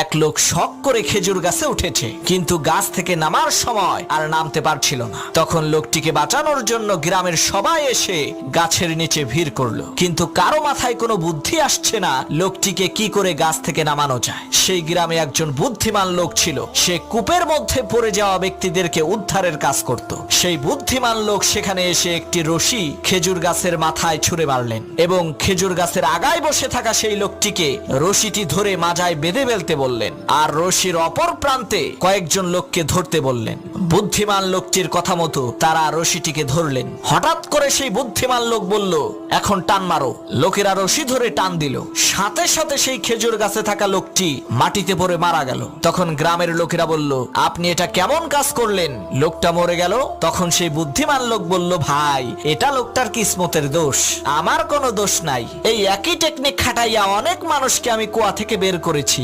এক লোক শখ করে খেজুর গাছে উঠেছে, কিন্তু গাছ থেকে নামার সময় আর নামতে পারছিল না। তখন লোকটিকে বাঁচানোর জন্য গ্রামের সবাই এসে গাছের নিচে ভিড় করলো, কিন্তু কারো মাথায় কোনো বুদ্ধি আসছে না লোকটিকে কি করে গাছ থেকে নামানো যায়। সেই গ্রামে একজন বুদ্ধিমান লোক ছিল, সে কূপের মধ্যে পড়ে যাওয়া ব্যক্তিদেরকে উদ্ধারের কাজ করত। সেই বুদ্ধিমান লোক সেখানে এসে একটি রশি খেজুর গাছের মাথায় ছুঁড়ে মারলেন এবং খেজুর গাছের আগায় বসে থাকা সেই লোকটিকে রশিটি ধরে মাজায় বেঁধে ফেলতে বললেন, আর রশির অপর প্রান্তে কয়েকজন লোককে ধরতে বললেন। বুদ্ধিমান লোকটির কথা মতো তারা রশিটিকে ধরলেন। হঠাৎ করে সেই বুদ্ধিমান লোক বলল, এখন টান মারো। লোকেরা রশি ধরে টান দিল, সাথে সাথে সেই খেজুর গাছে থাকা লোকটি মাটিতে পড়ে মারা গেল। তখন গ্রামের লোকেরা বলল, আপনি এটা কেমন কাজ করলেন, লোকটা মরে গেল। তখন সেই বুদ্ধিমান লোক বলল, ভাই এটা লোকটার কিসমতের দোষ, আমার কোনো দোষ নাই। এই একই টেকনিক খাটাইয়া অনেক মানুষকে আমি কুয়া থেকে বের করেছি।